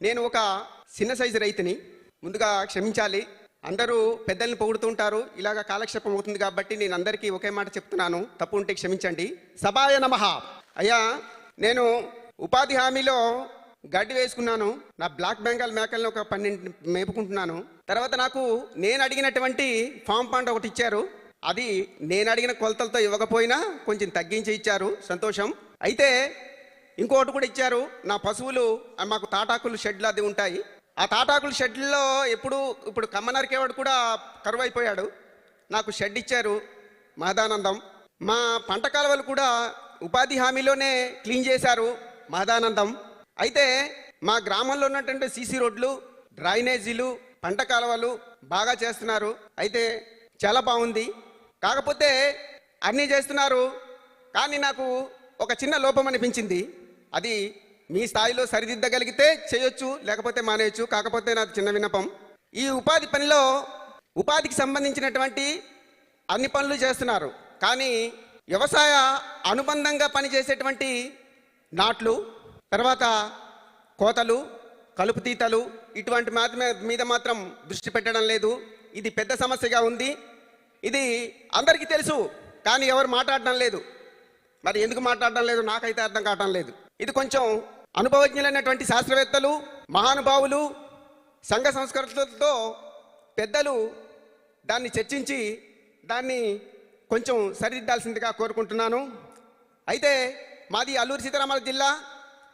నేను ఒక చిన్న సైజు రైతుని, ముందుగా క్షమించాలి. అందరూ పెద్దల్ని పొగుడుతుంటారు, ఇలాగ కాలక్షేపం అవుతుంది కాబట్టి నేను అందరికీ ఒకే మాట చెప్తున్నాను, తప్పు ఉంటే క్షమించండి. సభాయ నమః. అయ్యా, నేను ఉపాధి హామీలో గడ్డి వేసుకున్నాను. నా బ్లాక్ బెంగాల్ మేకల్ని ఒక 12 మేపుకుంటున్నాను. తర్వాత నాకు నేను అడిగినటువంటి ఫామ్ పాండ్ ఒకటి ఇచ్చారు. అది నేను అడిగిన కొలతలతో ఇవ్వకపోయినా కొంచెం తగ్గించి ఇచ్చారు, సంతోషం. అయితే ఇంకోటి కూడా ఇచ్చారు. నా పశువులు మాకు తాటాకులు షెడ్లు అది ఉంటాయి. ఆ తాటాకుల షెడ్లో ఇప్పుడు కమ్మనరికేవాడు కూడా కరువు అయిపోయాడు. నాకు షెడ్ ఇచ్చారు, మహదానందం. మా పంట కాలువలు కూడా ఉపాధి హామీలోనే క్లీన్ చేశారు, మహదానందం. అయితే మా గ్రామంలో ఉన్నటువంటి సీసీ రోడ్లు, డ్రైనేజీలు, పంట కాలువలు బాగా చేస్తున్నారు. అయితే చాలా బాగుంది. కాకపోతే అన్నీ చేస్తున్నారు, కానీ నాకు ఒక చిన్న లోపం అనిపించింది. అది మీ స్థాయిలో సరిదిద్దగలిగితే చేయొచ్చు, లేకపోతే మానేయచ్చు. కాకపోతే నాకు చిన్న విన్నపం, ఈ ఉపాధి పనిలో ఉపాధికి సంబంధించినటువంటి అన్ని పనులు చేస్తున్నారు, కానీ వ్యవసాయ అనుబంధంగా పనిచేసేటువంటి నాట్లు, తర్వాత కోతలు, కలుపు తీతలు, ఇటువంటి మీద మాత్రం దృష్టి పెట్టడం లేదు. ఇది పెద్ద సమస్యగా ఉంది. ఇది అందరికీ తెలుసు, కానీ ఎవరు మాట్లాడడం లేదు. మరి ఎందుకు మాట్లాడడం లేదు నాకైతే అర్థం కావడం లేదు. ఇది కొంచెం అనుభవజ్ఞులైనటువంటి శాస్త్రవేత్తలు, మహానుభావులు, సంఘ సంస్కృతులతో పెద్దలు దాన్ని చర్చించి దాన్ని కొంచెం సరిదిద్దాల్సిందిగా కోరుకుంటున్నాను. అయితే మాది అల్లూరి సీతారామరాజు జిల్లా.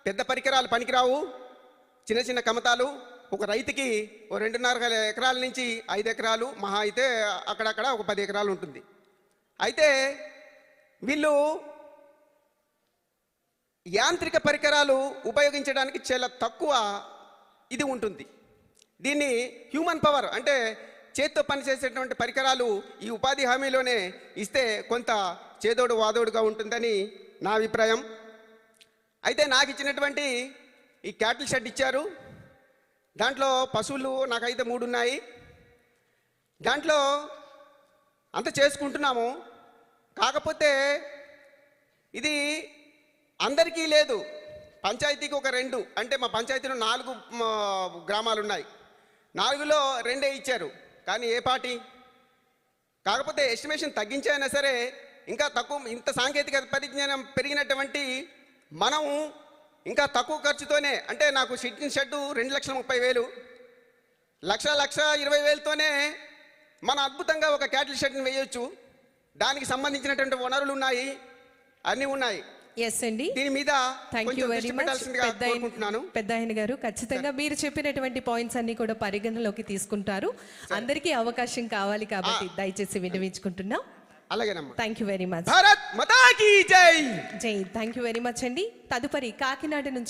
పెద్ద పరికరాలు పనికిరావు, చిన్న చిన్న కమతాలు. ఒక రైతుకి 2.5 ఎకరాల నుంచి 5 ఎకరాలు, మహా అయితే అక్కడక్కడ ఒక 10 ఎకరాలు ఉంటుంది. అయితే వీళ్ళు యాంత్రిక పరికరాలు ఉపయోగించడానికి చాలా తక్కువ ఇది ఉంటుంది. దీన్ని హ్యూమన్ పవర్ అంటే చేత్తో పనిచేసేటువంటి పరికరాలు ఈ ఉపాధి హామీలోనే ఇస్తే కొంత చేదోడు వాదోడుగా ఉంటుందని నా అభిప్రాయం. అయితే నాకు ఇచ్చినటువంటి ఈ క్యాటిల్ షెడ్ ఇచ్చారు. దాంట్లో పశువులు నాకైతే 3 ఉన్నాయి. దాంట్లో అంత చేసుకుంటున్నాము. కాకపోతే ఇది అందరికీ లేదు. పంచాయతీకి ఒక 2, అంటే మా పంచాయతీలో 4 గ్రామాలు ఉన్నాయి. 4లో 2 ఇచ్చారు, కానీ ఏ పార్టీ. కాకపోతే ఎస్టిమేషన్ తగ్గించైనా సరే ఇంకా తక్కువ, ఇంత సాంకేతిక పరిజ్ఞానం పెరిగినటువంటి మనం ఇంకా తక్కువ ఖర్చుతోనే, అంటే నాకు షెడ్ 2,30,000, 1,20,000తోనే మన అద్భుతంగా ఒక క్యాటిల్ షెడ్ని వేయొచ్చు. దానికి సంబంధించినటువంటి వనరులు ఉన్నాయి, అన్నీ ఉన్నాయి. ఎస్ అండి, దీని మీద థ్యాంక్ యూ వెరీ మచ్ పెద్దాయన గారు. ఖచ్చితంగా మీరు చెప్పినటువంటి పాయింట్స్ అన్ని కూడా పరిగణలోకి తీసుకుంటారు. అందరికీ అవకాశం కావాలి కాబట్టి దయచేసి విన్నవించుకుంటున్నాం. అలాగేనమ్మా. Thank you very much. Bharat Mata కీ జై. జై. థ్యాంక్ యూ వెరీ మచ్ అండి. తదుపరి కాకినాడ నుంచి